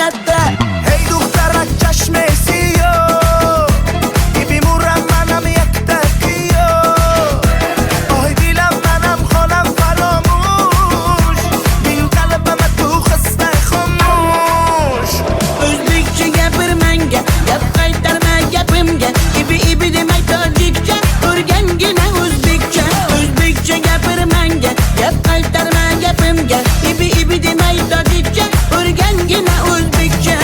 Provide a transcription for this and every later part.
latta. Hey دخترک چشمسی بیمورم منم یک تکیو آی دیلم منم خانم فراموش بین قلبم تو خسته خاموش O'zbekcha gapir menga, gap qaytarma gapimga. Ibi demay tojikcha, o'rgangina o'zbekcha. O'zbekcha gapir menga, gap qaytarma gapimga. Ibi demay tojikcha, o'rgangina o'zbekcha.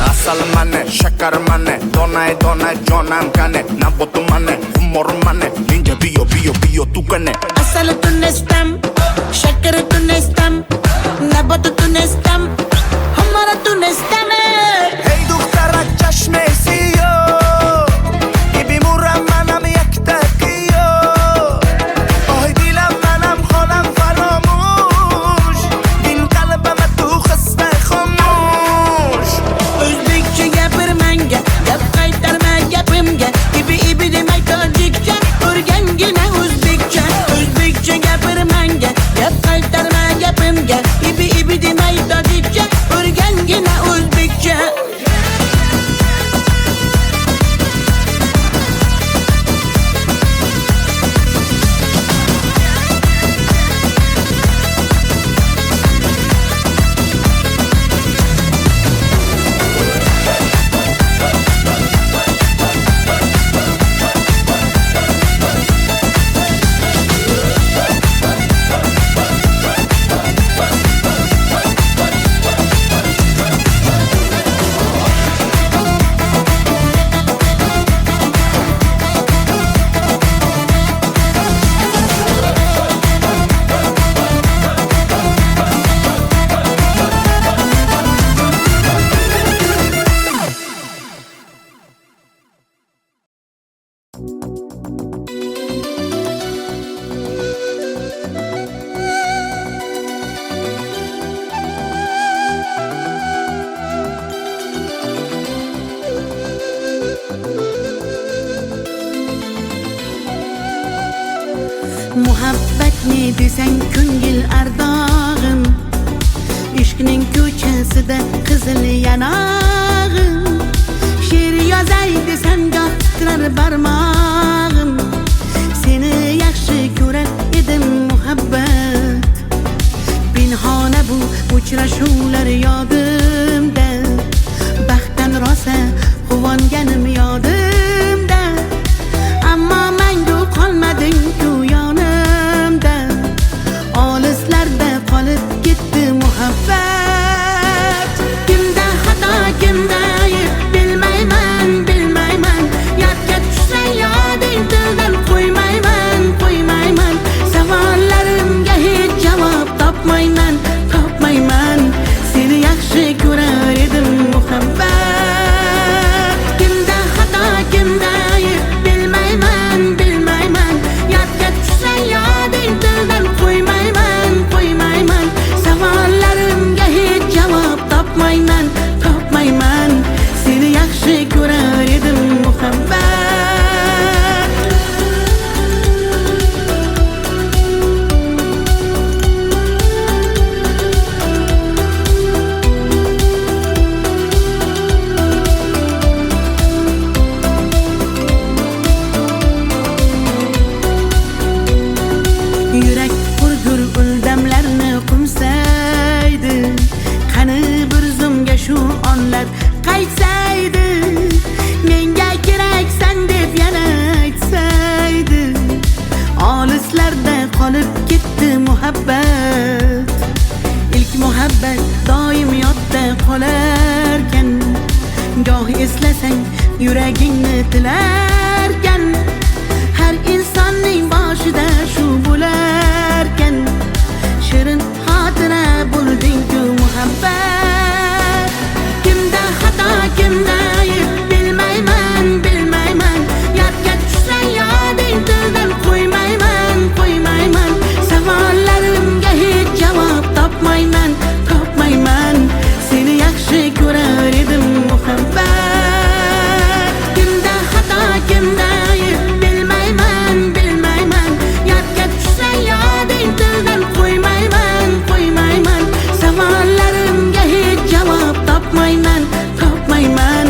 Asal mane, shakar mane, donay donay jonam kane Nabotu mane, humor mane, ninja biyo tu kane Asal tunestam, shakar tunestam, nabat tunestam, hamara tunestam. Hey دخترک چشمسی بیمورم منم یک تکیو آی دیلم منم خانم فراموش بین قلبم تو خسته خاموش O'zbekcha gapir menga, gap qaytarma gapimga. Ibi demay tojikcha, o'rgangina o'zbekcha. O'zbekcha gapir menga, gap qaytarma gapimga. Ibi demay tojikcha, o'rgangina o'zbekcha. Muhabbat ne desang ko'ngil ardog'im, ishqning ko'chasida qizil yanog'im. She'r yozay desam goh titrar barmog'im, seni yaxshi ko'rar edim muhabbat. Pinhona bu uchrashuvlar yodimda, baxtdan rosa quvonganim yodimda. Ammo mangu qolmading-ku yonimda, olislarda qolib ketdi muhabbat. Kimda xato, kimda ayb bilmayman, yodga tushsa yoding tildan qo'ymayman. Savollarimga hech javob topmayman. Seni yaxshi ko'rar edim muhabbat. Kimda xato, kimda ayb bilmayman, yodga tushsa yoding tildan qo'ymayman. Savollarimga hech javob topmayman. Seni yaxshi ko'rar edim muhabbat. Yurak hurgur uldamlarni qumsaydi, qani bir zumga shu onlar qaytsaydi. Menga keraksan deb yana aytsaydi, olislarda qolib ketdi muhabbat. İlk muhabbat doim yodda qolarkan, goh eslasang yuragingni tilarkan. Har insonning boshida shu bo'larkan, shirin xotira bo'lding-ku muhabbat. Kimda xato, kimda ayb bilmayman, yodga tushsa yoding tildan qo'ymayman. Savollarimga hech javob topmayman. Seni yaxshi ko'rar muhabbat. Kimda xato kimda ayb bilmayman bilmayman. Yodga tushsa yoding tildan qo'ymayman qo'ymayman. Savollarimga hech javob topmayman topmayman.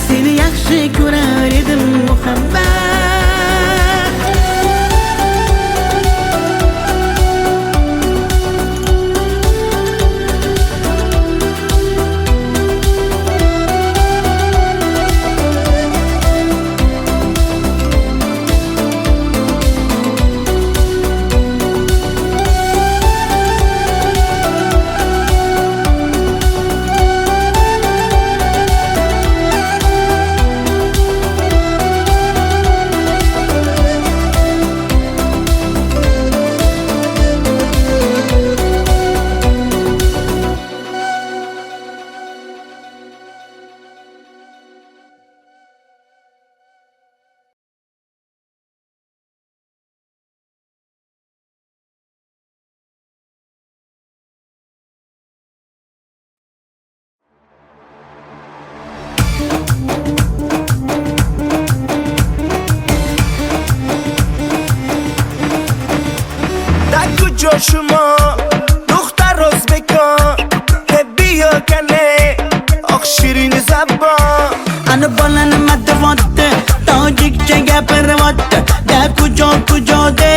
Seni yaxshi ko'rar edim muhabbat. شما دختر ازبکان بیا کنه آخ شیرین زبان Ana balani matvatte tojikcha gapirvatte da kujo de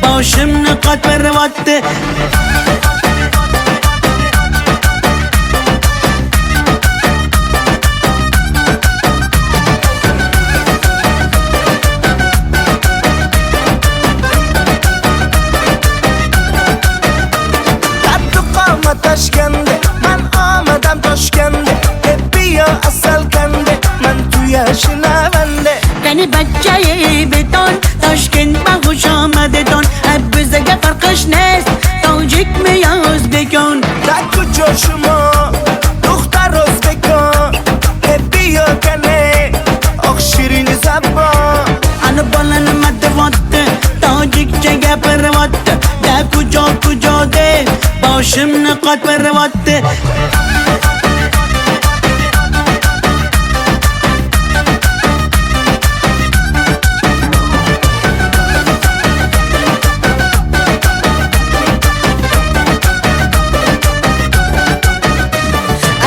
boshimni qotvirvatte. Toshkentda man omadam Toshkentda bia asal kande man tuya shinavande Qani bachchayi beton Toshkent bag'ush omadedon bizga farqish nes tojikmi yo o'zbekon. Da kujo shuma duxtar o'zbekon bia kane oq shirin zabon Ana balani matvatte tojikcha gapirvatte da kujo de boshimni qotvirvatte.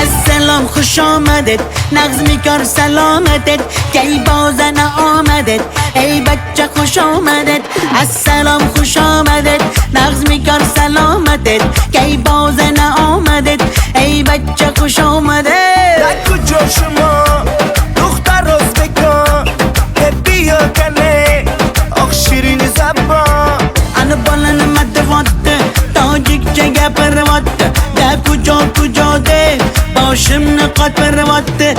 Assalom xush omadet nag'zmi kor salomatet kay bozana omadet ey bachcha xush omadet. Assalom xush omadet nag'zmi kor salomatet kay bozana omadet ey bachcha xush omadet. Da kujo shuma duxtar o'zbekon bia kane oq shirin zabon Ana balani matvatte tojikcha gapirvatte da kujo de boshimni qotvirvatte.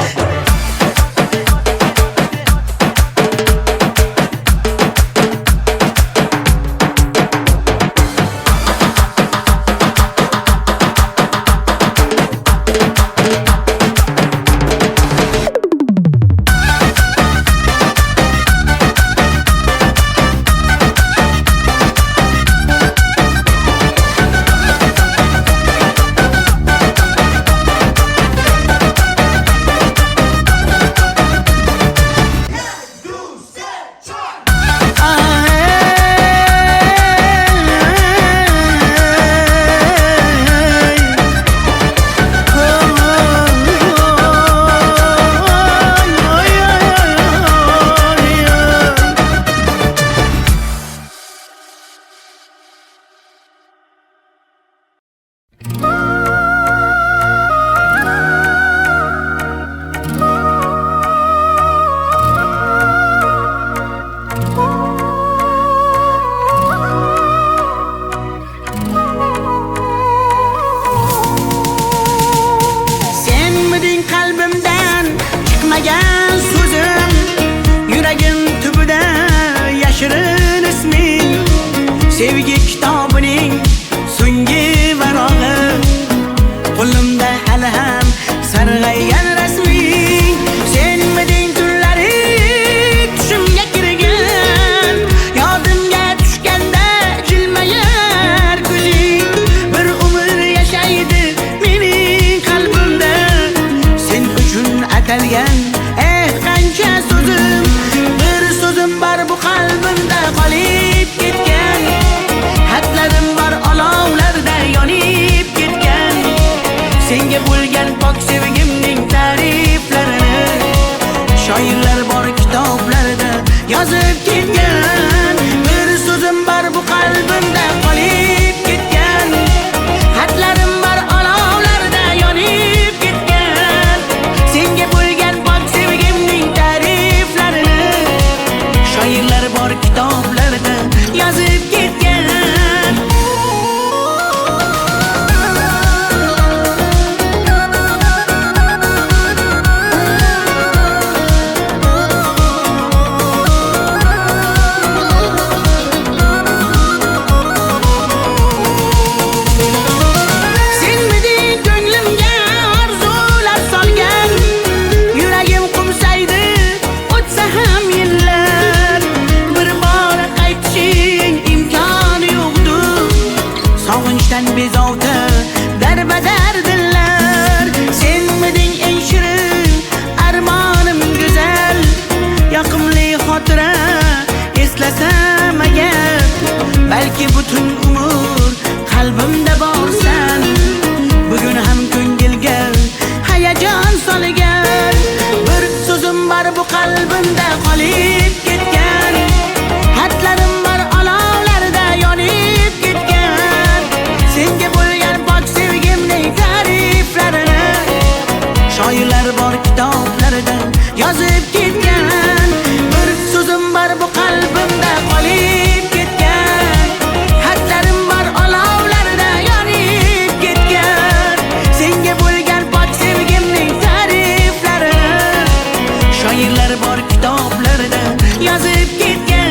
atalgan qancha so'zim, bir so'zim bor bu qalbimda qolib ketgan. Xatlarim bor olovlarda yonib ketgan. Senga bo'lgan pok sevgimning ta'riflarini shoirlar bor kitoblarda yozib ketgan. Bir so'zim bor bu qalbimda qolib ketgan. Xatlarim bor olovlarda yonib ketgan. Senga bo'lgan pok sevgimning ta'riflarini shoirlar bor kitoblarda yozib ketgan. Bezovta darbadar dillar, senmiding eng shirin armonim go'zal. Yoqimli xotira eslasam agar, balki butun umr qalbimda borsan. Bugun ham ko'ngilga hayajon solgan. Bir so'zim bor bu qalbimda qolib ketgan. Xatlarim bor olovlarda yonib ketgan. Senga bo'lgan pok sevgimning ta'riflarini shoirlar bor kitoblarda yozib ketgan. Bir so'zim bor bu qalbimda qolib ketgan. Xatlarim bor olovlarda yonib ketgan. Senga bo'lgan pok sevgimning ta'riflarini shoirlar bor kitoblarda yozib ketgan.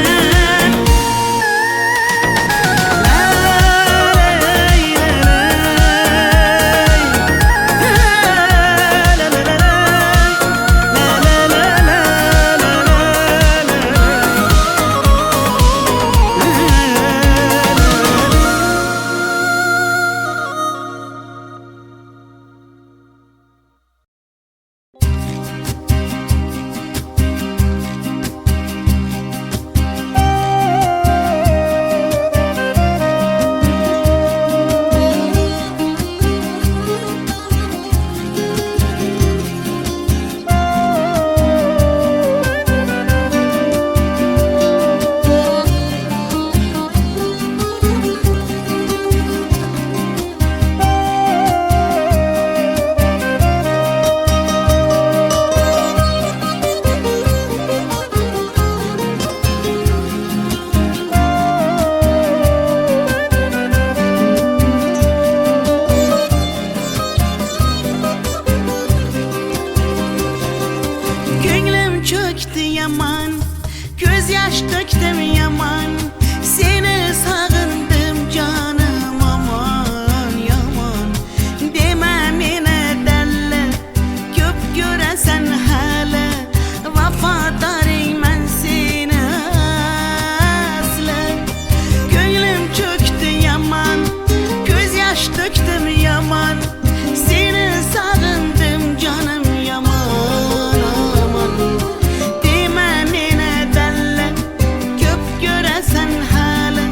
Yaman, göz yaş döktüm yaman. Seni sağındım canım aman yaman. Deme mene delle, köp göresen hala. Vafadarım ben seni asla. Gönlüm çöktü yaman, göz yaş döktüm yaman. Seni sağındım canım yaman aman. Sen hala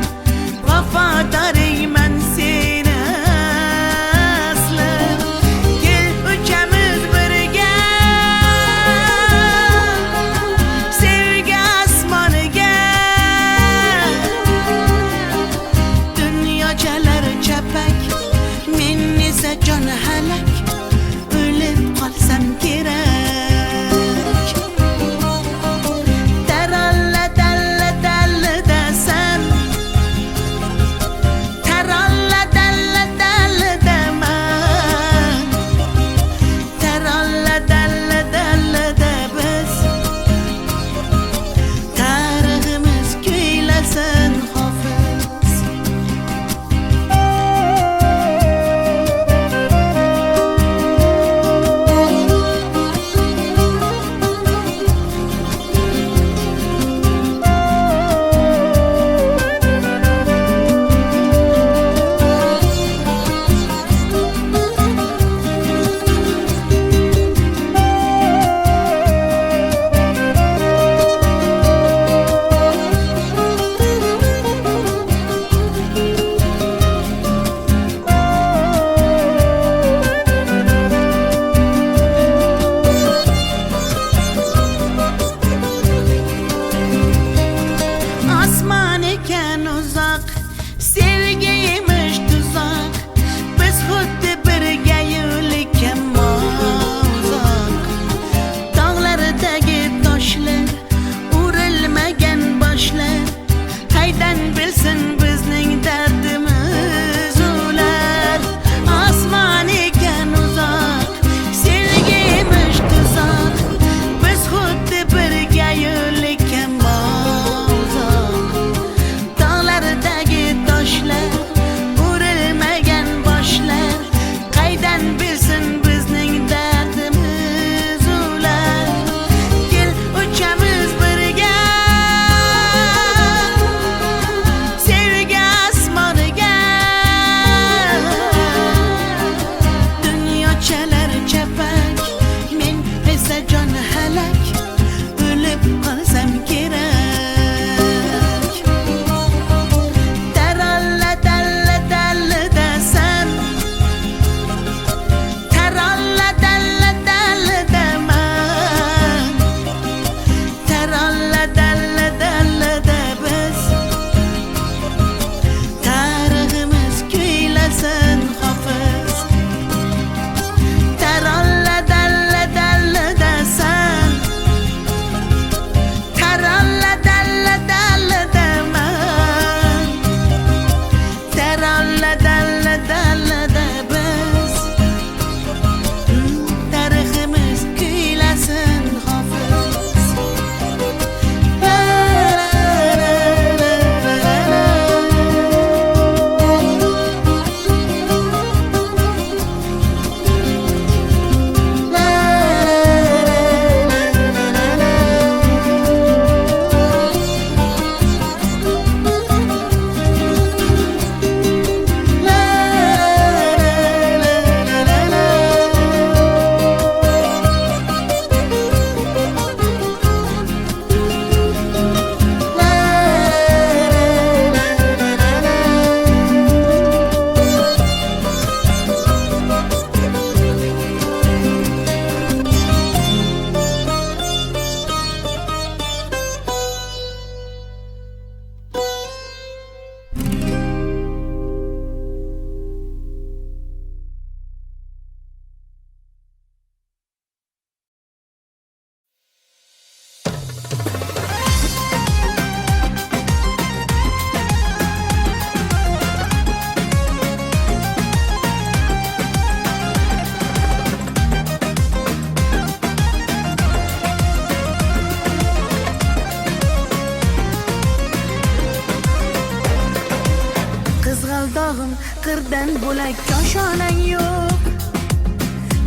qirdan bo'lak koshonang yo'q.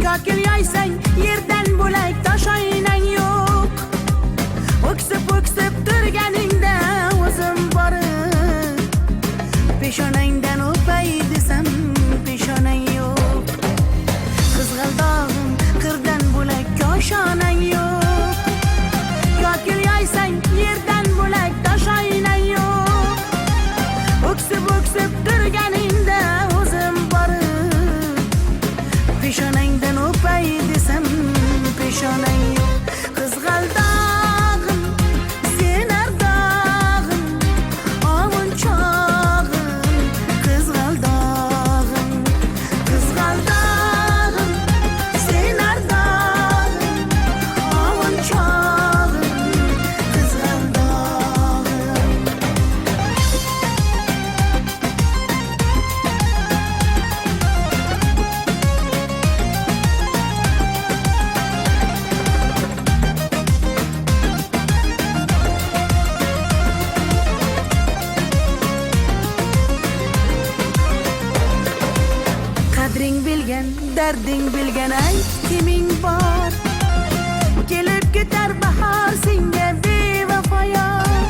Kokil yoysang yerdan bo'lak toshoynang yo'q. O'ksib turganingda o'zim borib peshonangdan o'pay desam peshonang yo'q. Qizg'aldog'im qirdan bo'lak koshonang yo'q. Kokil yoysang yerdan bo'lak toshoynang yo'q. O'ksib turganingda o'zim borib peshonangdan o'pay desam peshonang yo'q. Qizg'aldog'im sen ardog'im ovun chog'im. Qizg'aldog'im sen ardog'im ovun chog'im. Qizg'aldog'im qadring bilgan, darding bilgan ayt kiming bor. Kelib ketar bahor senga bevafoyor.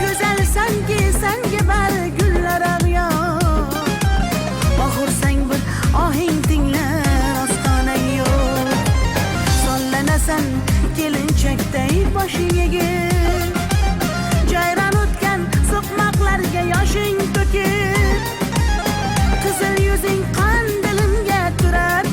Go'zalsanki senga bari gullar ag'yor. Oxursang bir ohing tinglar ostonang yo'q. Sollanasan kelinchakday boshing egib. Jayron o'tgan so'qmoqlarga yoshing to'kib. Qizil yuzing qon dilimga turar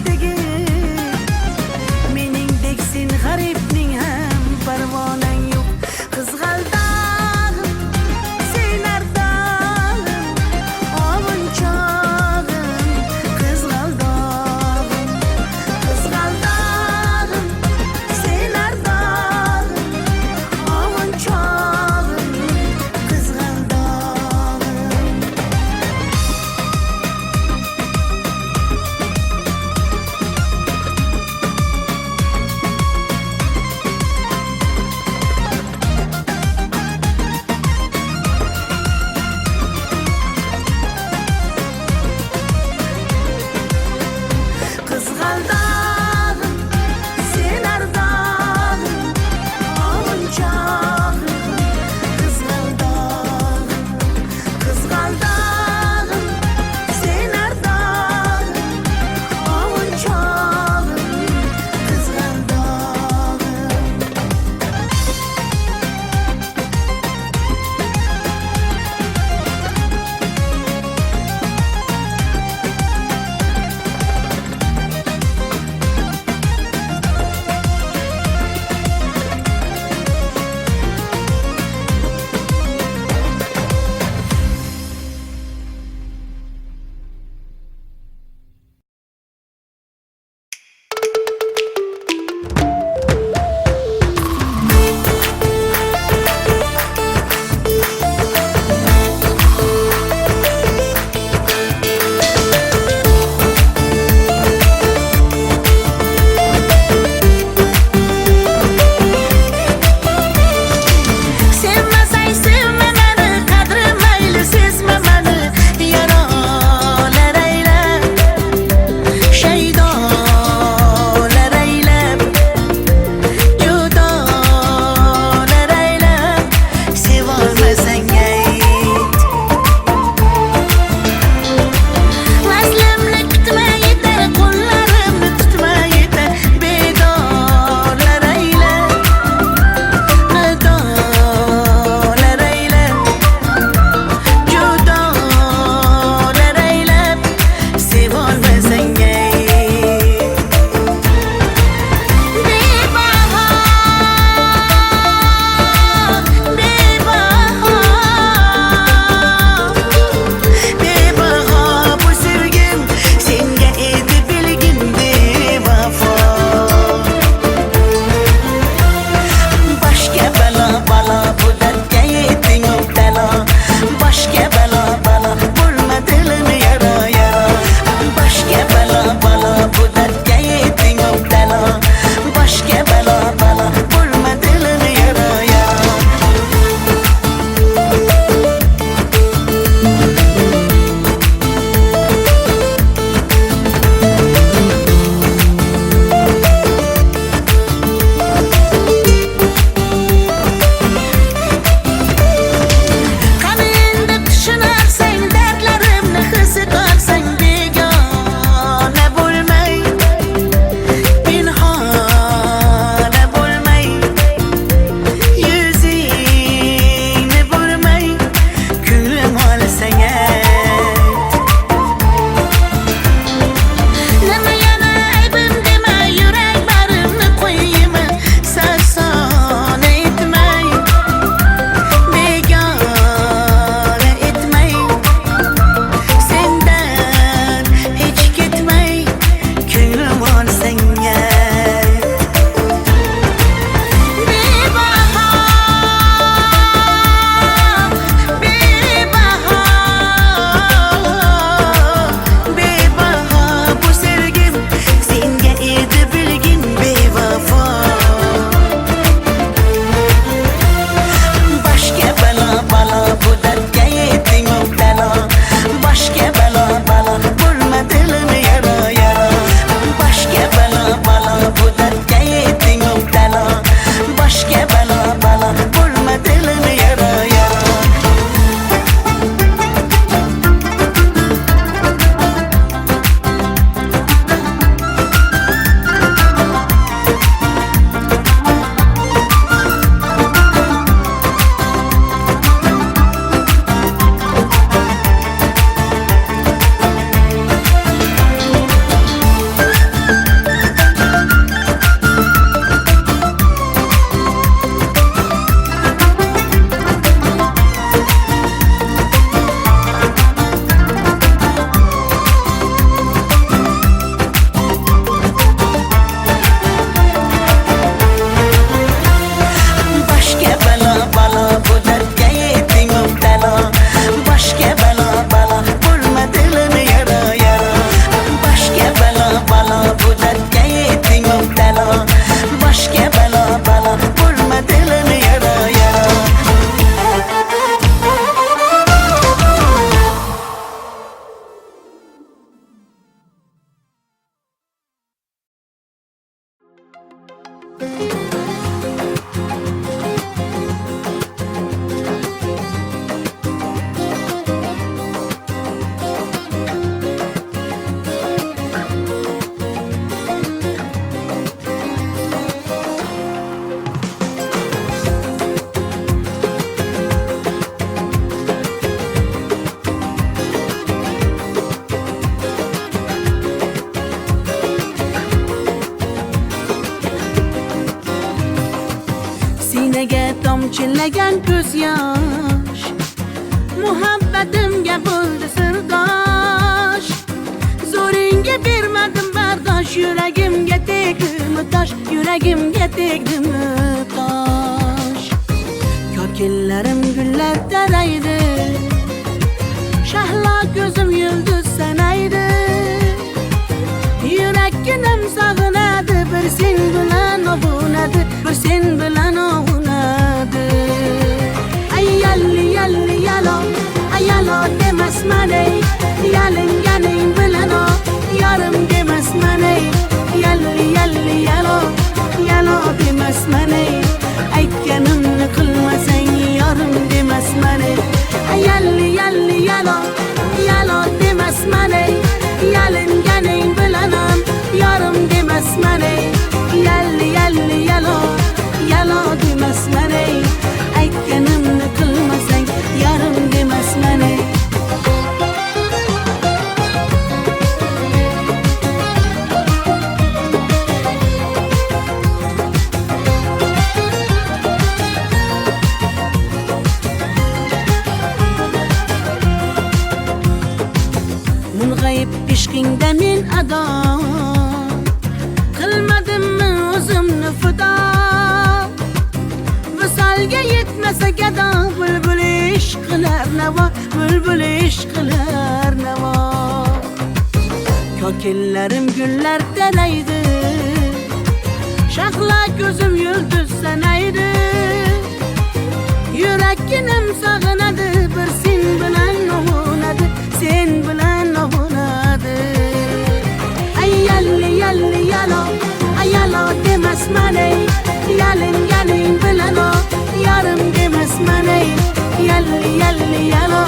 Sinaga tomchilagan ko'z yosh, muhabbatimga bo'ldi sirdosh. Zo'ringga bermadim bardosh, yuragimga tegdimi tosh, yuragimga tegdimi tosh. Kokillarim gullar taraydi, shahlo ko'zim yulduz sanaydi. Yurakkinam sog'inadi, bir sen bilan ovunadi, bir sen bilan ovunadi. Ay yalli yalli yalo, ay yalo demasman ey, yalinganing bilan o, yarim demasman ey. Yalli yalli yalo, yalo demasman ey, aytganimni qilmasang yarim demasman ey. Ay yalli yalli yalo, yalo demasman ey, yalinganing bilan ham yarim demasman ey. Yalli yalli yalo, yalo demasman ey, aytganimni qilmasang yarim demasman ey. Mung'ayib ishqingda men ado, qilmadimmi o'zimni fido. Visolga yetmasa gado, bulbul ishq qilar navo, bulbul ishq qilar navo. Kokillarim gullar taraydi, shahlo ko'zim yulduz sanaydi. Yurakkinam sog'inadi, bir sen bilan ovunadi, sen bilan ovunadi. Ay yalli yalli yalo, ay yalo demasman ey, yalinganing bilan o, yarim demasman ey. Yalli yalli yalo,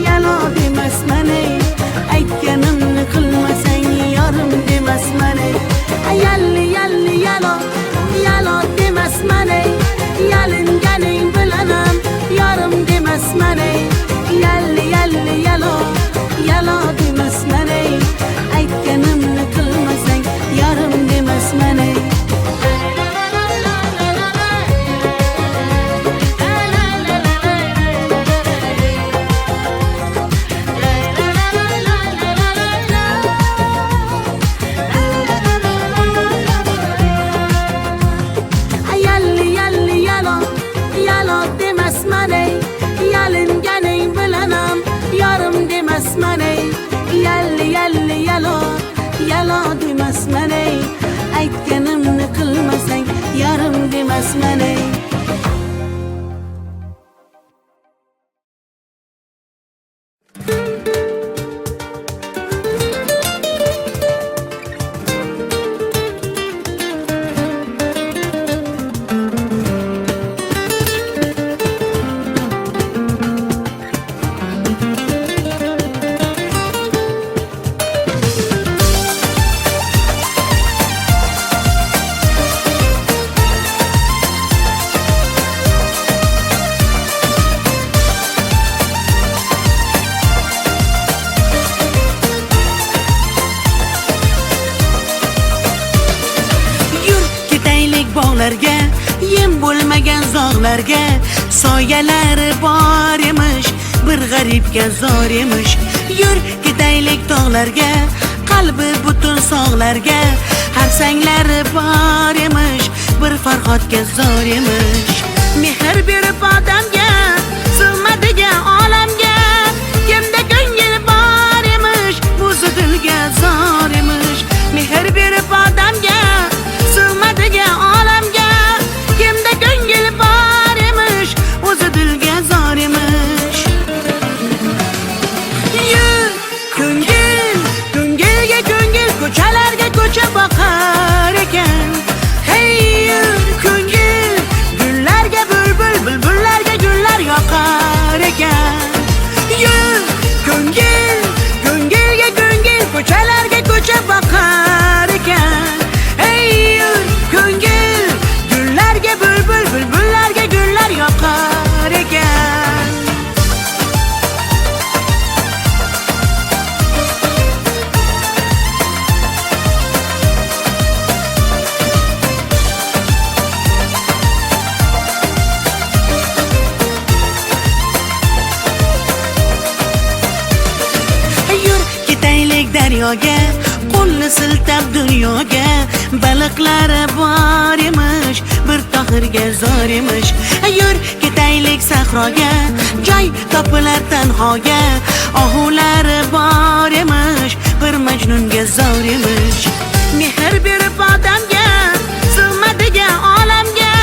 yalo demasman ey, aytganimni qilmasang yarim demasman ey. Ay yalli yalli yalo, yalo demasman ey, yalinganing bilan ham yarim demasman ey. Yalli yalli yalo, yalo demasman ey, aytganimni qilmasang yarim demasman ey. Yalli yalli yalo, yalo demasman ey, yalinganing bilan ham yarim demasman ey. Yalli yalli yalo, yalo demasman ey, aytganimni qilmasang yarim demasman ey. Bog'larga, yem bo'lmagan zog'larga, soyalari bor emish, bir g'aribga zor emish. Yur ketaylik tog'larga, qalbi butun sog'larga, harsanglari bor emish, bir farhodga zor emish. Mehr berib odamga, sig'madigan olamga, kimda ko'ngil bor emish, o'zi dilga zor emish. Mehr berib odamga, sig'madigan olamga, kimda ko'ngil bor emish, o'zi dilga zor emish. Yur ko'ngil, ko'ngilga ko'ngil, ko'chalarga ko'cha boqar ekan. Hey yur daryoga, qo'lni siltab dunyoga. Baliqlari bor emish, bir tohirga zor emish. Yur ketaylik sahroga, joy topilar tanhoga. Ohulari bor emish, bir majnunga zor emish. Mehr berib odamga, sig'madigan olamga.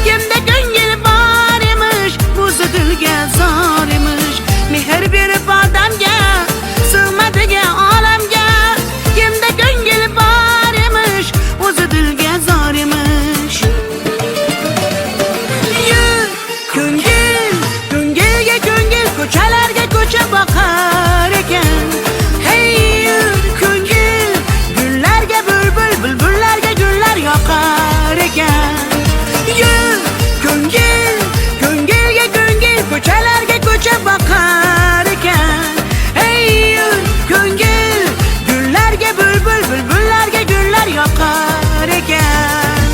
Kimda ko'ngil bor emish, o'zi dilga zor emish. Mehr berib odamga, sig'madigan olamga. Kimda ko'ngil bor emish, o'zi dilga zor emish. Yur ko'ngil, ko'ngilga ko'ngil, ko'chalarga ko'cha boqar ekan. Hey yur ko'ngil, gullarga bulbul, bulbullarga gullar yoqar ekan. Yur ko'ngil, ko'ngilga ko'ngil, ko'chalarga ko'cha boqar ekan. Hey yur ko'ngil, gullarga bulbul, bulbullarga gullar yoqar ekan.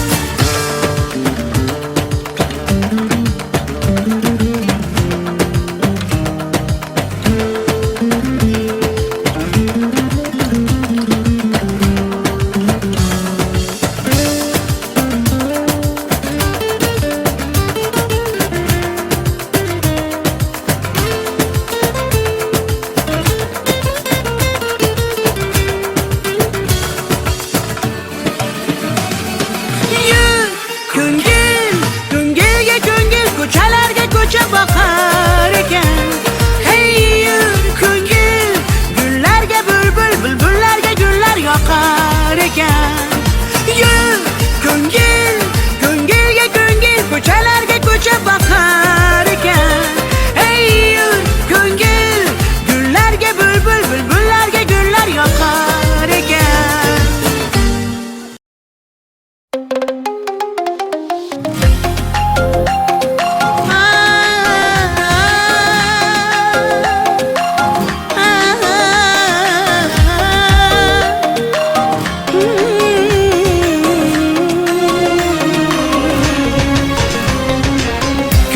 Yur ko'ngil, ko'ngilga ko'ngil, ko'chalarga ko'cha boqar ekan. Hey yur ko'ngil, gullarga bulbul, bulbullarga gullar yoqar ekan. Yur ko'ngil, ko'ngilga ko'ngil, ko'chalarga ko'cha boqar ekan. Hey yur ko'ngil, gullarga bulbul, bulbullarga gullar yoqar ekan.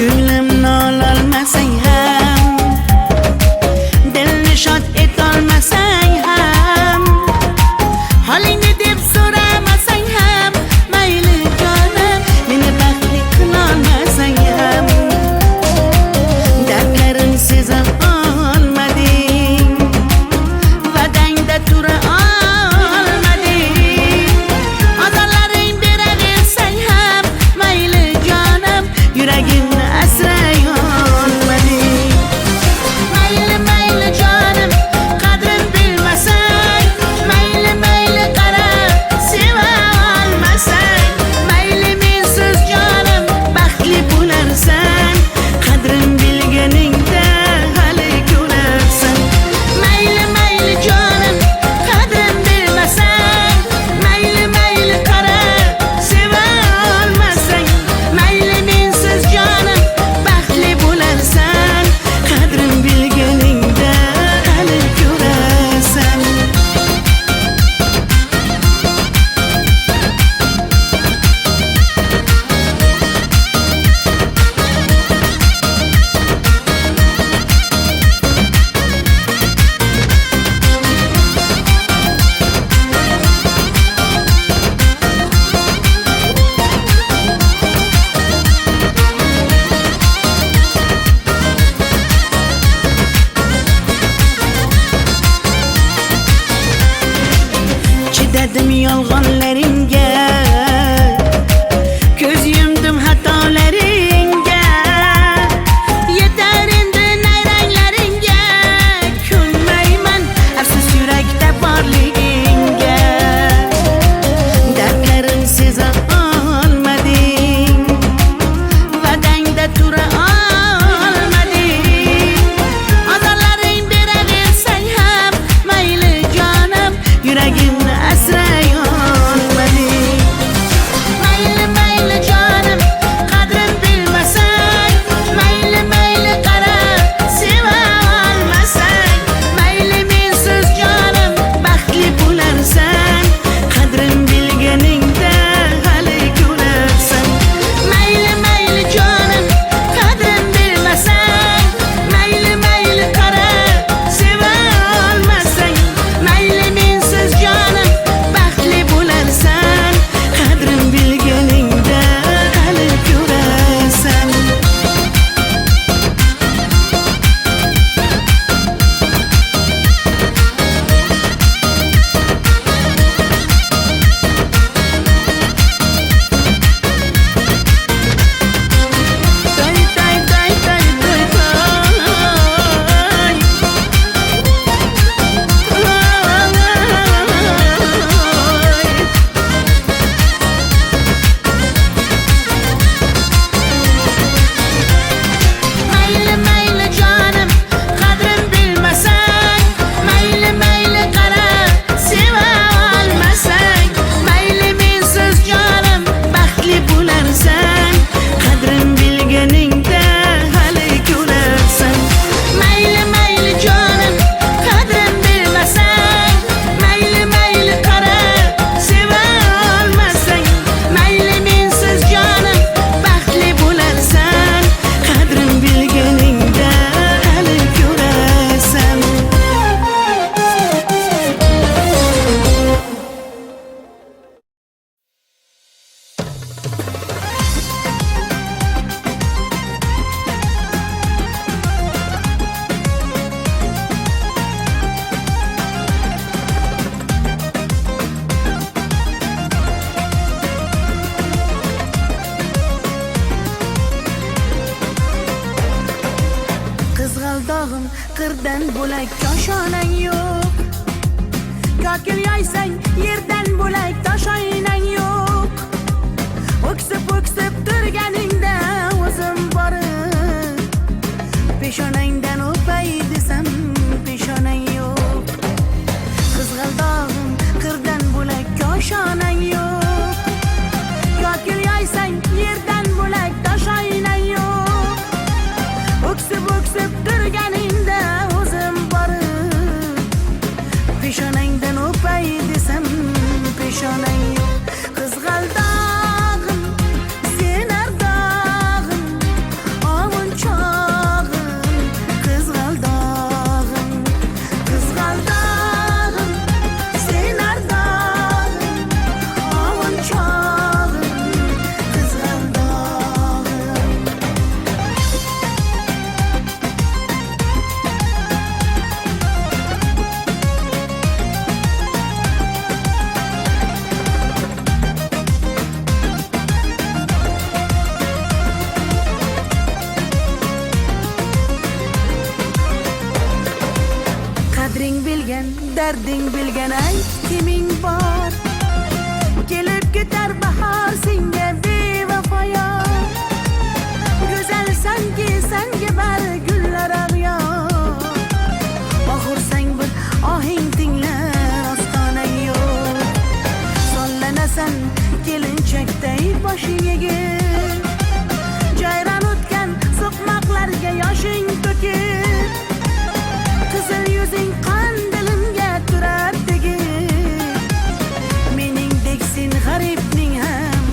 Ko'nglimni ololmasang ham, dilni shod etolmasang ham, holingni deb so'ramasang ham, mayli jonim, meni baxtli qilolmasang ham, dardlarim seza olmading, va'dangda tura olmading, ozorlaring beraversang ham, mayli jonim, yuragimni asray olmading. Mayli mayli jonim, qadrin bilmasang, mayli mayli qarab seva olmasang, mayli mensiz jonim baxtli bo'larsan, qadrin bilganingda hali ko'rarsan. Mayli mayli jonim, qadrin bilmasang, mayli mayli qarab seva olmasang, mayli mensiz jonim baxtli bo'larsan, qadrin bilganingda hali ko'rarsan. Chidadim yolg'onlaringga, ko'z yumdim xatolaringga. Yetar endi nayranglaringga, ko'nmayman afsus yurakda borligingga. Dardlarim seza olmading, va'dangda tura olmading, ozorlaring beraversang ham, mayli jonim, yuragimni asray olmading. Mayli mayli jonim, qadrin qirdan bo'lak koshonang yo'q. Kokil yoysang yerdan bo'lak toshoynang yo'q. O'ksib turganingda o'zim borib peshonangdan o'pay desam peshonang yo'q. Qizg'aldog'im qirdan bo'lak koshonang yo'q. Kokil yoysang yerdan bo'lak toshoynang yo'q. O'ksib turganingda o'zim borib peshonangdan o'pay desam peshonang yo'q. Qizg'aldog'im sen ardog'im ovun chog'im. Qizg'aldog'im sen ardog'im ovun chog'im. Qizg'aldog'im qadring bilgan, darding bilgan ayt kiming bor. Kelib ketar bahor senga bevafoyor. Go'zalsanki senga bari gullar ag'yor. Oxursang bir ohing tinglar ostonang yo'q. Sollanasan kelinchakday boshing egib. Jayron o'tgan so'qmoqlarga yoshing to'kib. Qizil yuzing qandilimga turar tegib. Meningdek sen g'aribning ham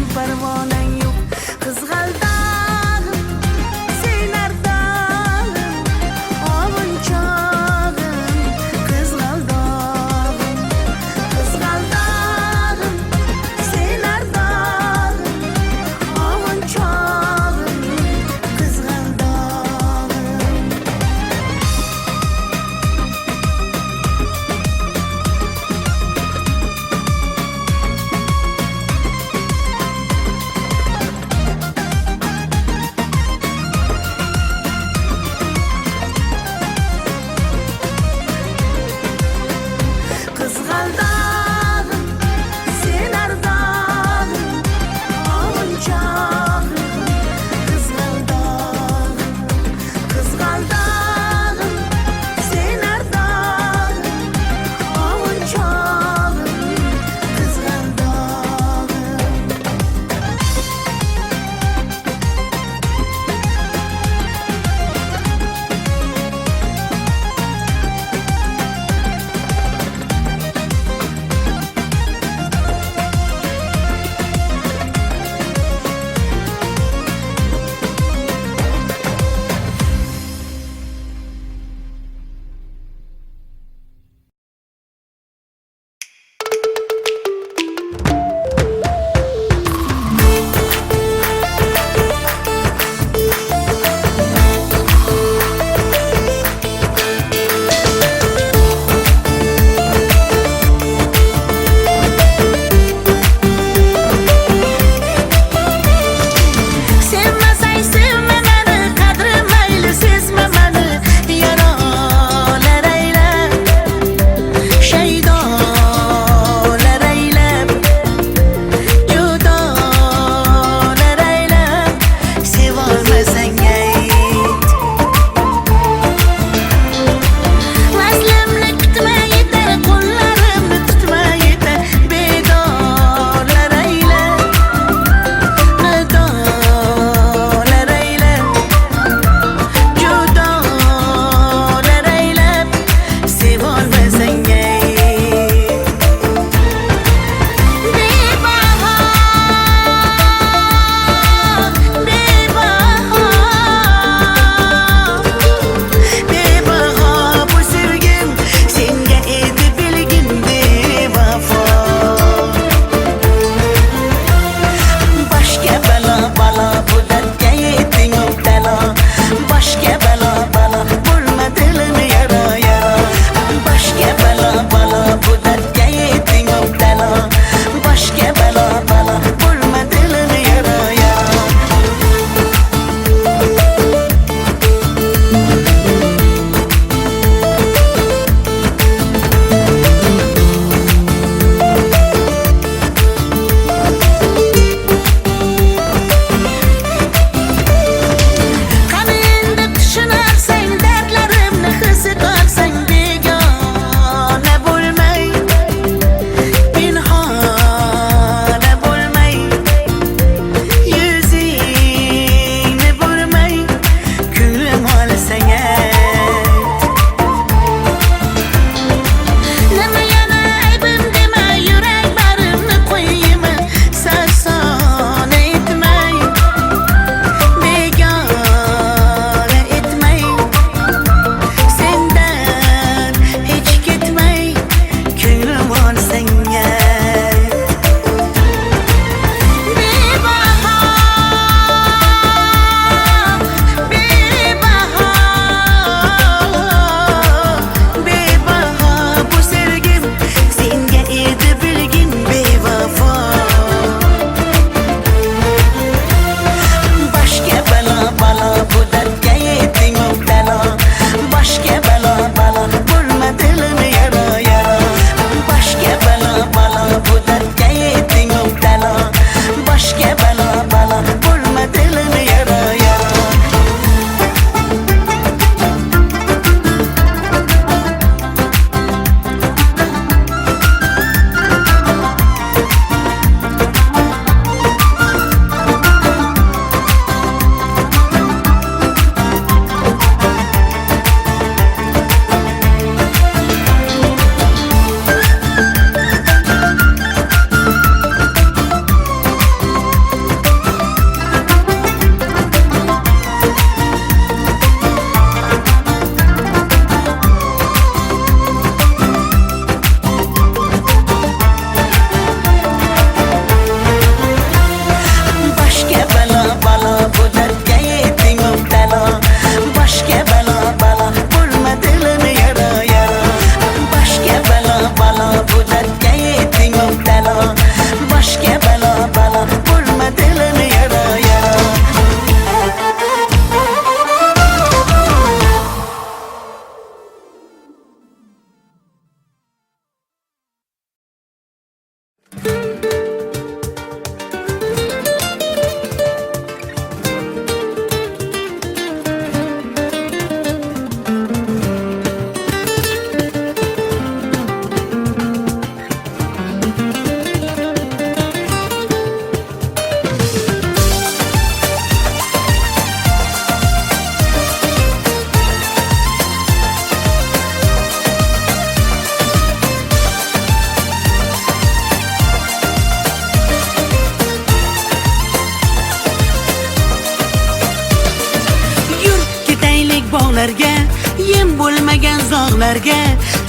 tog'larga, yem bo'lmagan zog'larga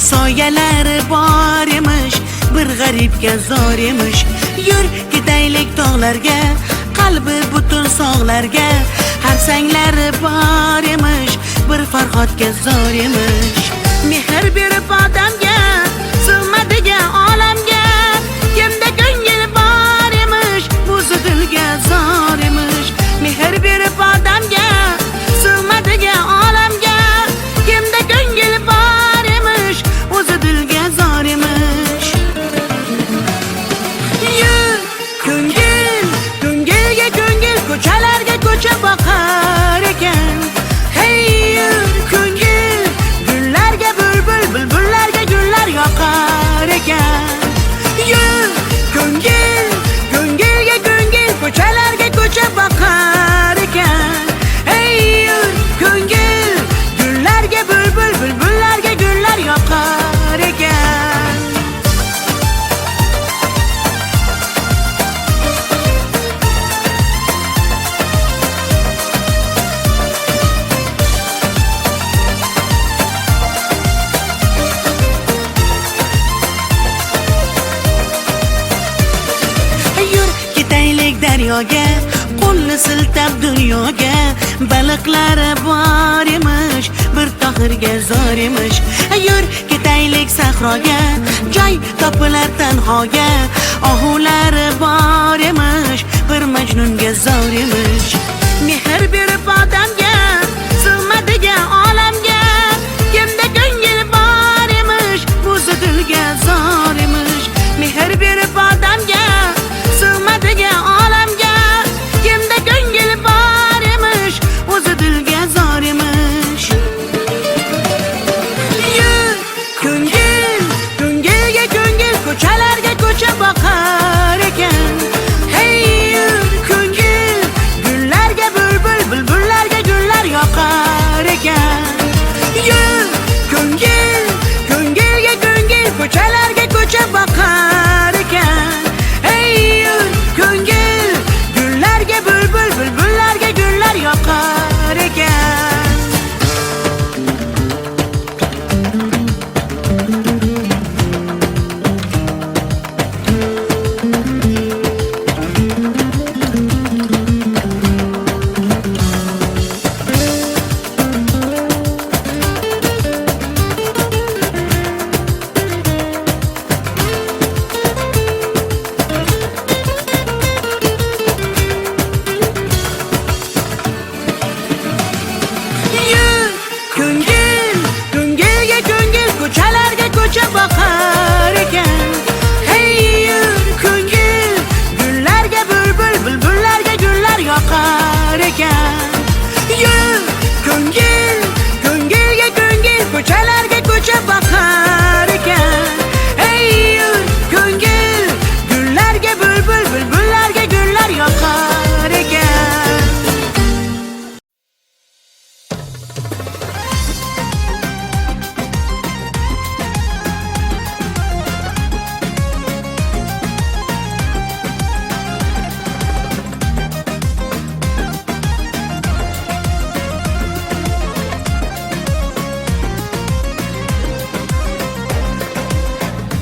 soyalari bor emish, bir g'aribga zor emish. Yur ketaylik tog'larga, qalbi butun sog'larga, harsanglari bor emish, bir farhodga zor emish. Mehr berib odamga, sig'madigan olamga, kimda ko'ngil bor emish, o'zi dilga zor emish. Mehr berib odamga, sig'madigan olamga, kimda ko'ngil bor emish, o'zi dilga zor emish. Yur ko'ngil, ko'ngilga ko'ngil, ko'chalarga ko'cha boqar ekan. Hey yur ko'ngil, gullarga bulbul, bulbullarga gullar yoqar ekan. Yur ko'ngil, ko'ngilga ko'ngil, ko'chalarga ko'cha boqar ekan. Hey yur ko'ngil, gullarga bulbul, bulbullarga gullar yoqar ekan. Yur ketaylik daryoga, qo'lni siltab dunyoga, baliqlari bor emish, bir tohirga zor emish. Yur ketaylik sahroga, joy topilar tanhoga, ohulari bor emish, bir majnunga zor emish. Mehr berib odamga, sig'madigan olamga, kimda ko'ngil bor emish, o'zi dilga zor emish. Mehr berib odamga, sig'madigan olamga, kimda ko'ngil bor emish, o'zi dilga zor emish. Yur ko'ngil, ko'ngilga ko'ngil, ko'chalarga ko'cha boqar ekan. Hey yur ko'ngil, gullarga bulbul, bulbullarga gullar yoqar ekan. Yur ko'ngil, ko'ngilga ko'ngil, ko'chalarga ko'cha boqar ekan. Hey yur ko'ngil, gullarga bulbul, bulbullarga gullar yoqar ekan. Yur ko'ngil, ko'ngilga ko'ngil, ko'chalarga ko'cha boqar ekan. Hey yur ko'ngil, gullarga bulbul, bulbullarga gullar yoqar ekan. Yur ko'ngil, ko'ngilga ko'ngil, ko'chalarga ko'cha boqar ekan. Hey yur ko'ngil, gullarga bulbul, bulbullarga gullar yoqar ekan.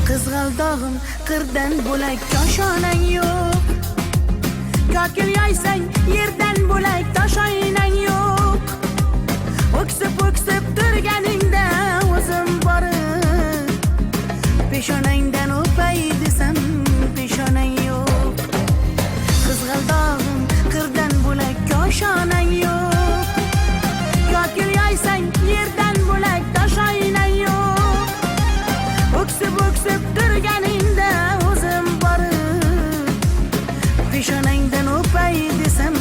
Qizg'aldog'im qirdan bo'lak koshonang yo'q. Kokil yoysang yerdan bo'lak toshoynang yo'q. O'ksib turganingda o'zim borib, peshonangdan o'pay desam peshonang yo'q. Qizg'aldog'im qirdan bo'lak koshonang yo'q. Kokil yoysang yerdan bo'lak toshoynang yo'q. O'ksib turganingda o'zim borib, peshonangdan o'pay desam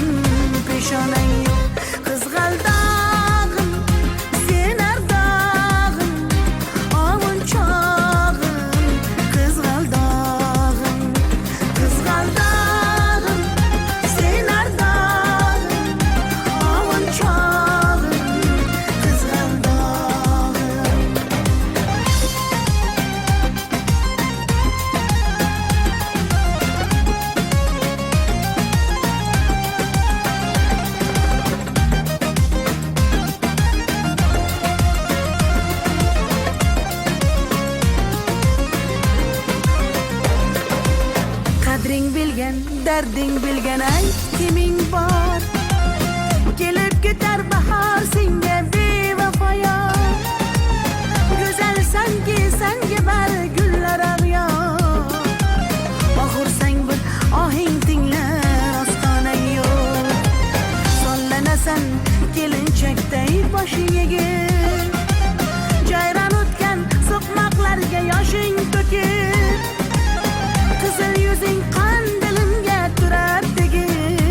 derding bilgan ayt kiming bor kelib ketar bahor senga bevafo go'zalsanki senga bari gullar ag'yor oxursang bir ohing tinglar ostonang yo'q sollanasan kelinchakday boshing egib jayron o'tgan so'qmoqlarga yoshing to'kib qizil yuzing qon dilimga turar tegib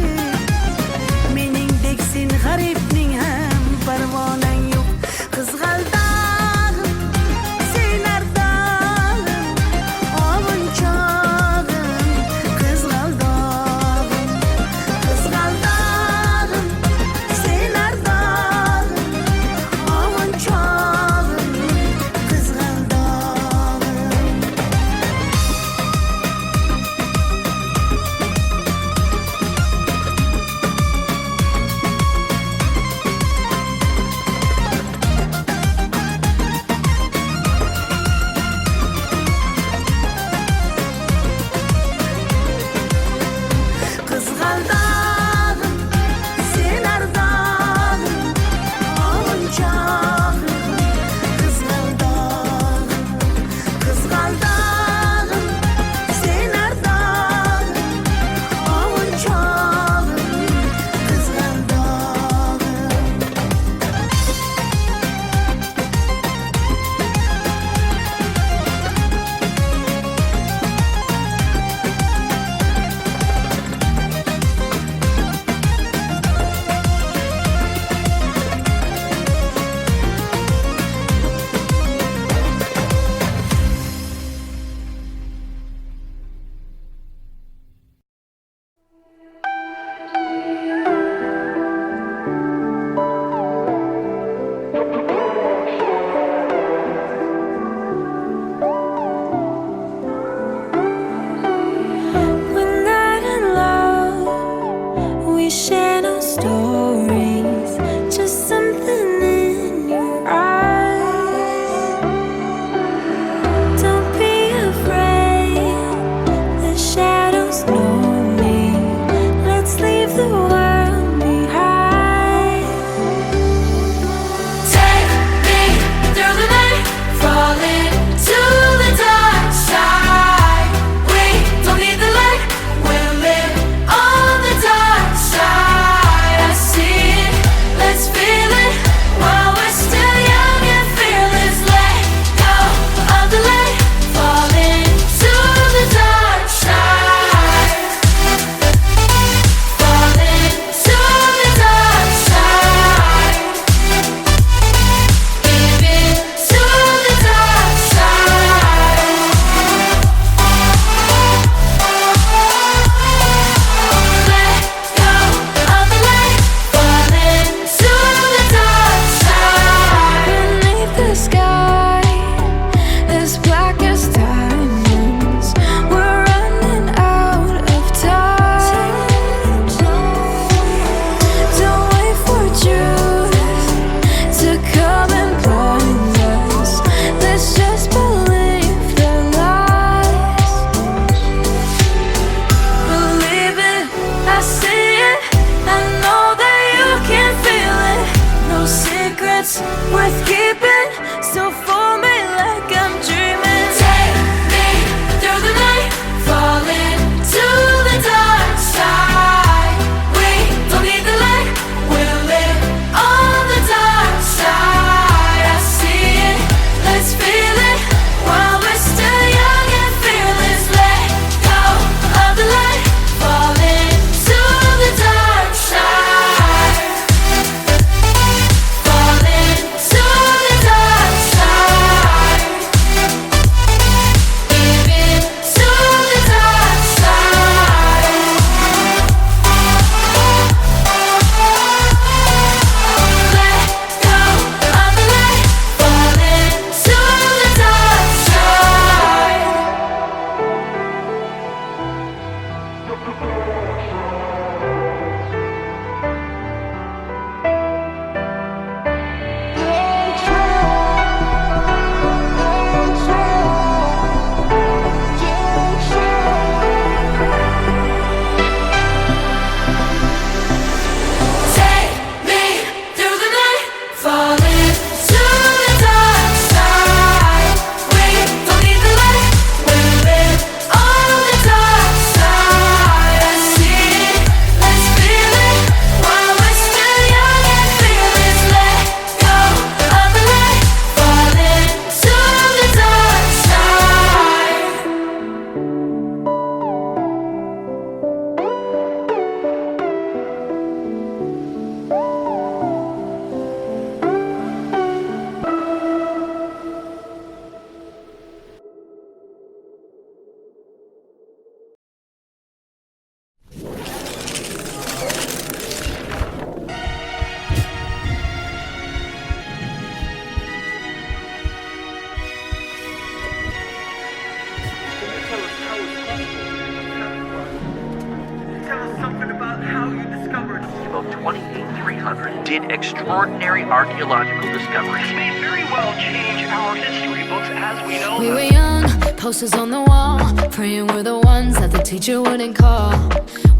1300 did extraordinary archaeological discoveries. This may very well change our history books as we know We them. were young, posters on the wall, praying we're the ones that the teacher wouldn't call.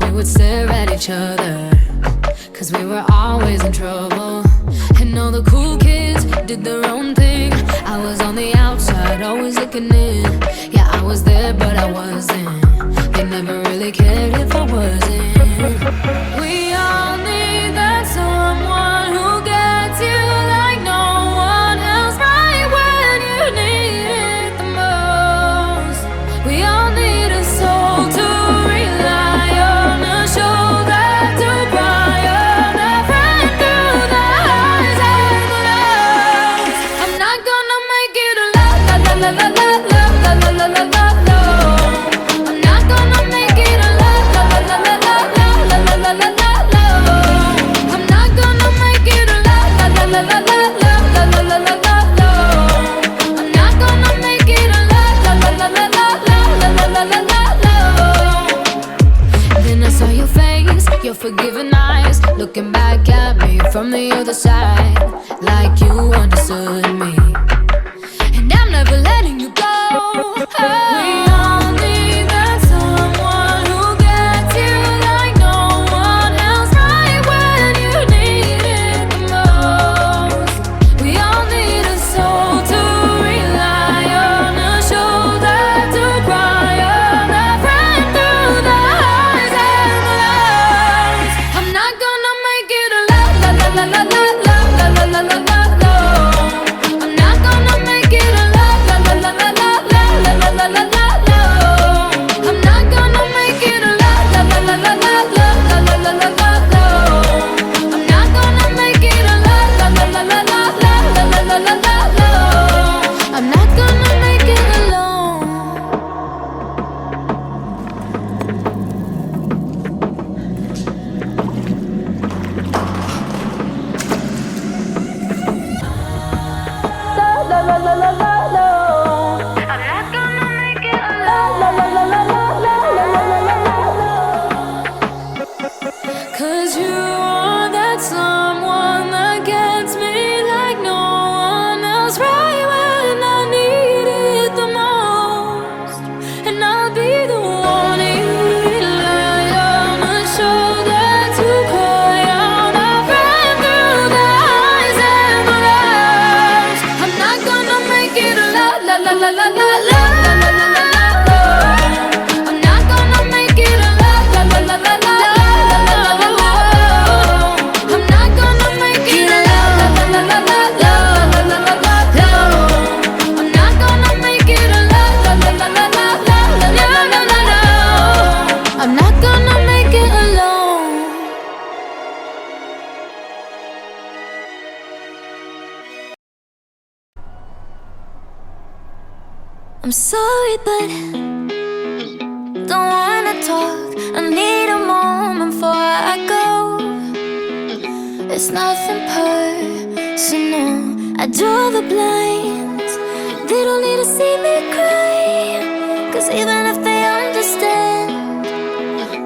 We would stare at each other, cause we were always in trouble. And all the cool kids did their own thing. I was on the outside, always looking in. Yeah, I was there, but I wasn't. They never really cared if I wasn't. We all need that someone who gets you like no one else, right when you need it the most. We all need a soul to rely on, a shoulder to cry on, a friend through the highs and the lows. I'm not gonna make it a la la la la la la la la la la la la. I'm not gonna make it a la la la la la la la la la la la la. I'm not gonna make it a la la la la la la la la la la la la. I'm not gonna make it a la la la la la la la la la la la. Then I saw your face, your forgiving eyes, looking back at me from the other side, like you understood me. And I'm never letting you go. We all need that someone who gets you like no one else, right when you need it the most. We all need a soul to rely on, a shoulder to cry on, a friend through the highs and the lows. I'm not gonna make it a la la la la la la la la la la la la. I'm not gonna make it a la la la la la la la la la la la la. I'm not gonna make it a la la la la la la la la la la la la. I'm not gonna make it a la la la la la la la la la la la. I'm not gonna make it alone. La la la la la la. I'm not gonna make it alone. La la la la la la la la la la. 'Cause you are that someone that gets me like no one else, right when I need it the most. And I'll be the one you rely on, a shoulder to cry on, a friend through the highs and the lows. I'm not gonna make it a la la la la la la la la la la la la. I'm not gonna make it a la la la la la la la la la la. I'm not gonna make it a la la la la la la la la la la la. I'm not gonna make it a la la la la la la la la la la. I'm not gonna make it alone. I'm sorry, but don't wanna talk. I need a moment before I go. It's nothing personal. I draw the blinds. They don't need to see me cry, 'cause even if they understand,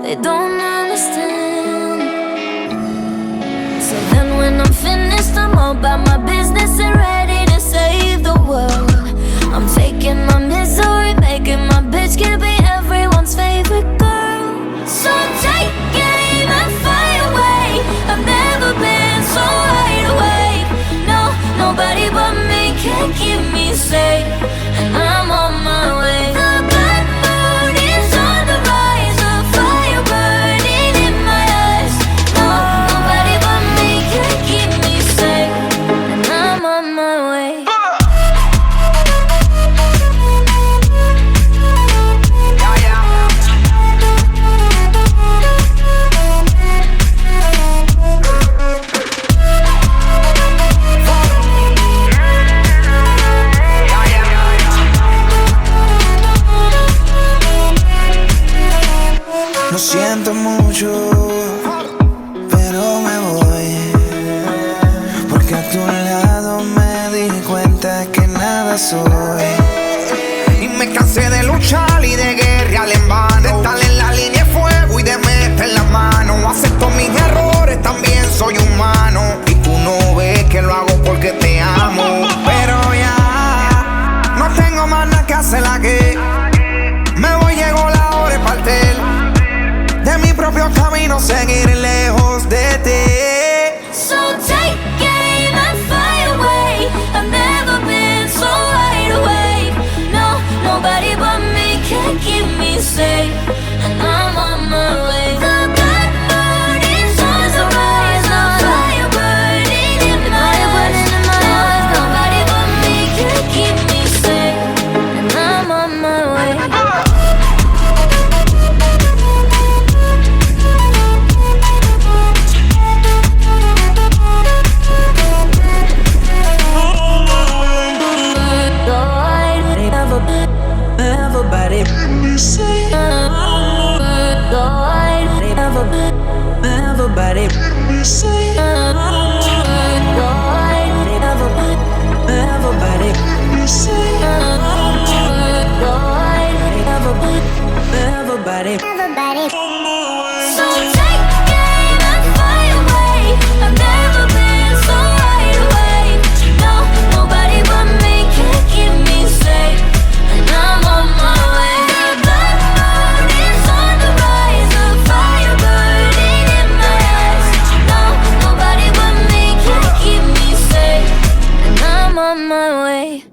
they don't understand. So then when I'm finished, I'm all about my business and ready to save the world. I'm taking my misery, making my bitch can be everyone's favorite girl. So take aim and fly away. I've never been so wide awake. No, nobody but me can keep me safe, and I'm on my way. The black moon is on the rise, a fire burning in my eyes. No, nobody but me can keep me safe, and I'm on my way. Lo siento mucho, pero me voy, porque a tu lado me di cuenta que nada soy. Y me cansé de luchar y de guerrear en vano, de estar en la línea de fuego y de meter la mano. Acepto mis errores, también soy humano y tú no ves que lo hago porque te amo. Pero ya no tengo más nada que hacer aquí. Me voy, llegó la hora de partir de mi propio camino, seguir lejos de ti. So take aim and fly away. I've never been so wide awake. No, nobody but me can keep me safe. And I'm on my way. The blood burning stars are rise. The fire burning in my eyes. No, nobody but me can keep me safe. And I'm on my way. Everybody, everybody. So take aim and fly away. I've never been so wide awake. No, nobody but me can keep me safe. And I'm on my way. The blood burning on the rise. The fire burning in my eyes. No, nobody but me can keep me safe. And I'm on my way.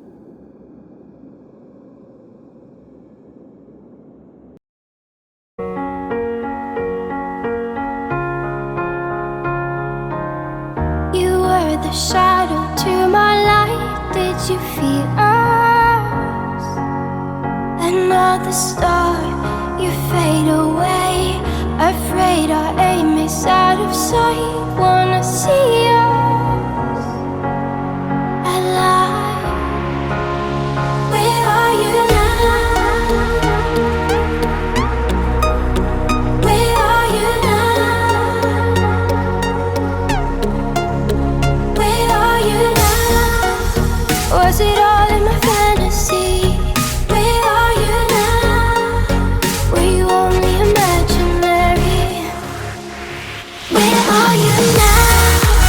You were the shadow to my light. Did you feel us? Another star, you fade away. Afraid our aim is out of sight. Wanna see us alive. Where are you now? Where are you now? Where are you now? Was it all in my fantasy? Where are you now? Were you only imaginary? Where are you now?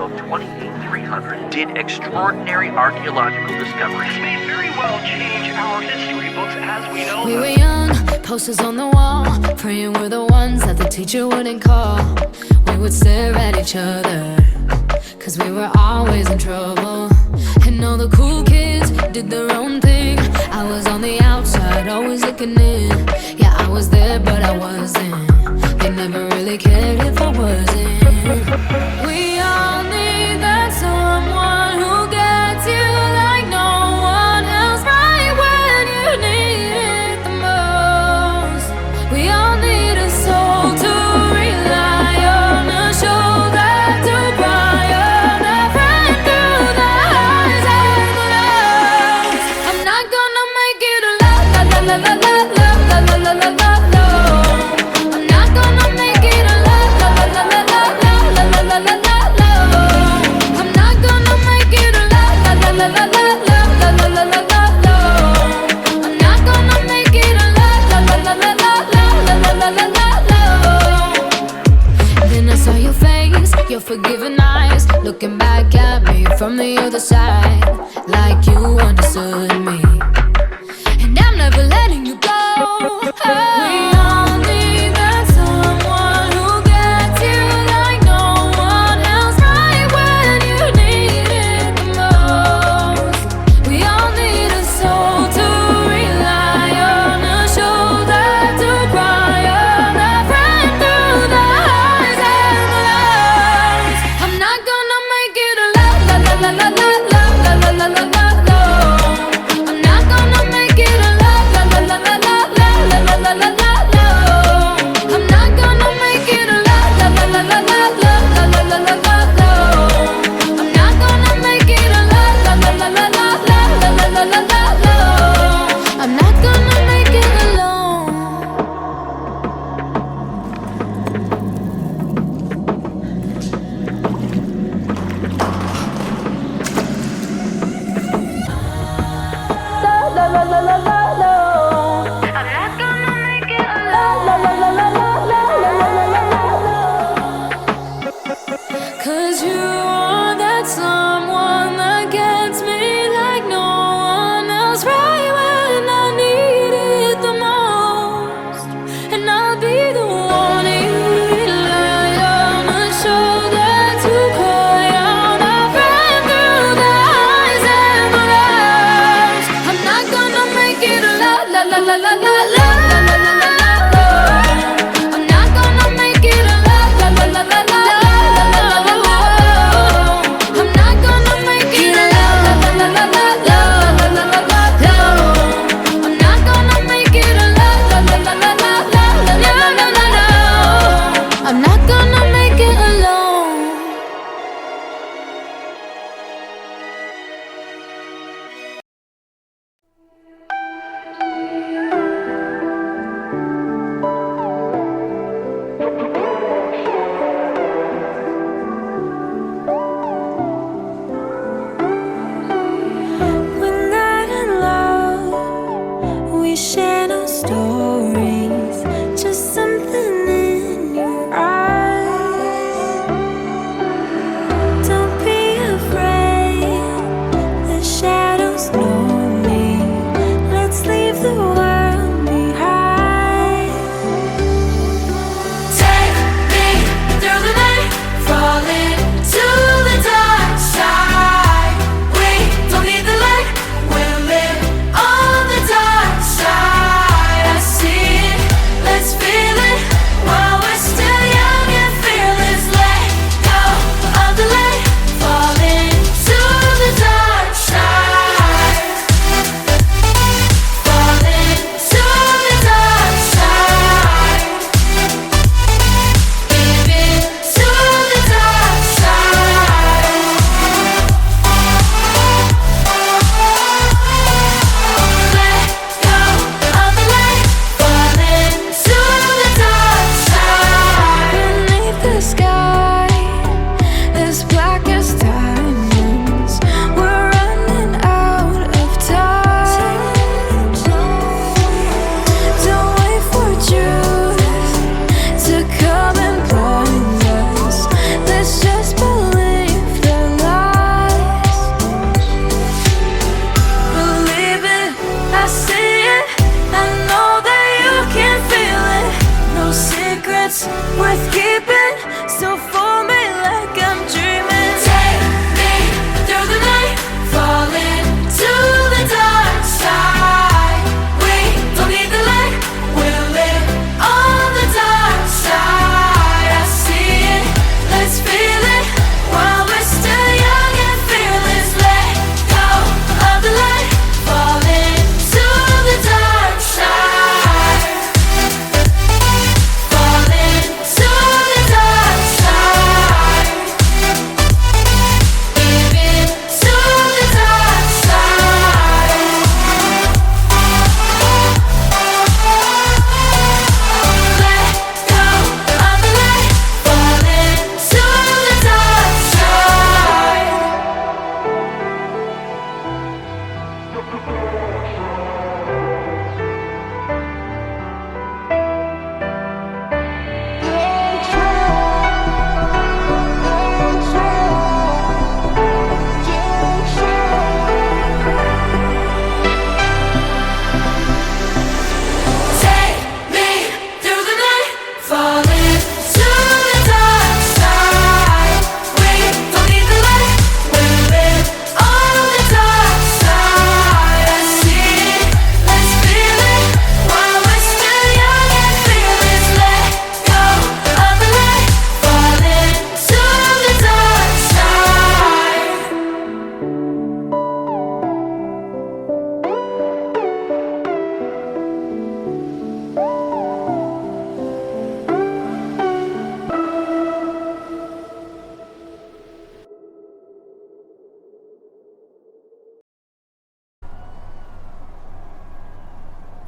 Longboat 28300 did extraordinary archaeological discoveries. This may very well change our history books as we know We them. were young, posters on the wall, praying we're the ones that the teacher wouldn't call. We would stare at each other, cause we were always in trouble. And all the cool kids did their own thing. I was on the outside, always looking in. Yeah, I was there, but I wasn't. They never really cared if I wasn't. We all need that someone who gets you like no one else, right when you need it the most. We all need a soul to rely on, a shoulder to cry on, a friend through the highs and the lows. I'm not gonna make it a la la la la la la la la la la la la. I'm not gonna make it a la la la la la la la la la la la la. I'm not gonna make it a la la la la la la la la la la la la. I'm not gonna make it a la la la la la la la la la la la. Then I saw your face, your forgiving eyes, looking back at me from the other side, like you understood me. And I'm never letting you go. We all need that someone who gets you like no one else, right when you need it the most. We all need a soul to rely on, a shoulder to cry on, a friend through the highs and the lows. I'm not gonna make it a la la la la la la la la la la la la. I'm not gonna make it a la la la la la la la la la la la la. I'm not gonna make it a la la la la la la la la la la la la. I'm not gonna make it a la la la la la la la la la la la. I'm not gonna make it alone.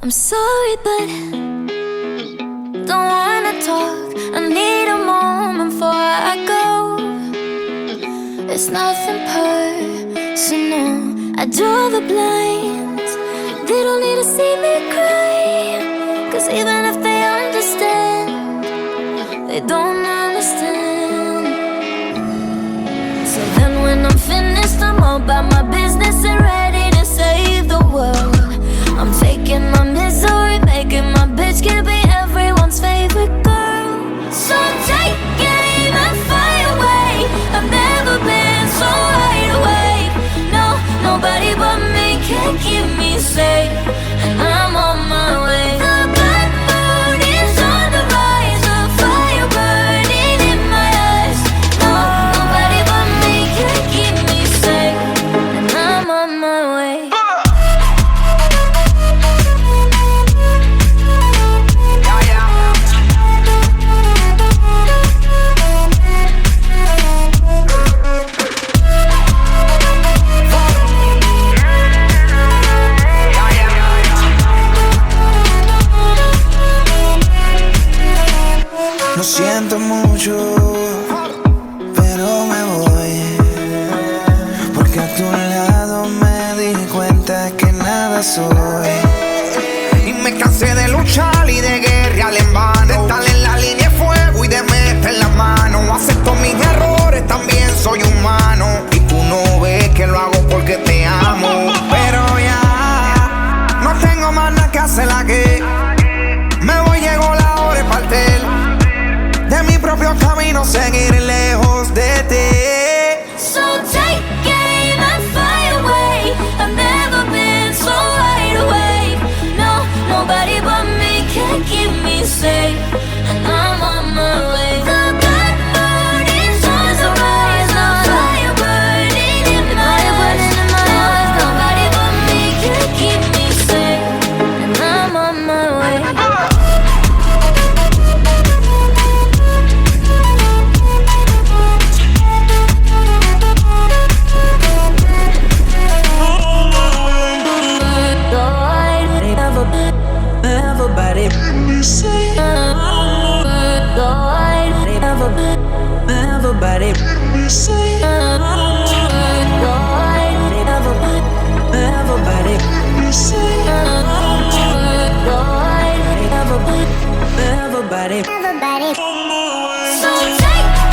I'm sorry, but don't wanna talk. I need a moment before I go. It's nothing personal. I draw the blinds. They don't need to see me cry. 'Cause even if they understand, they don't understand. So then when I'm finished, I'm all about my business and ready to save the world. I'm taking my misery, making my bitch can be everyone's favorite girl. So take aim and fire away. I've never been so wide awake. No, nobody but me can keep me safe, and I'm on my way. The bad mood is on the rise, a fire burning in my eyes. No, nobody but me can keep me safe, and I'm on my way. Lo siento mucho, pero me voy. Porque a tu lado me di cuenta que nada soy. Y me cansé de luchar y de guerrear en vano, de estar en la línea de fuego y de meter la mano. Acepto mis errores, también soy humano, y tú no ves que lo hago porque te amo. Pero ya no tengo más nada que hacer aquí. Me voy, llegó la hora de partir de mi propio camino, seguir lejos de ti. So take aim and fire away. I've never been so wide awake. No, nobody but me can keep me safe, and I'm on my way. The bad mood is on the rise, a fire burning in my eyes. Nobody but me can keep me safe, and I'm on my way. Everybody, everybody, everybody, everybody. So take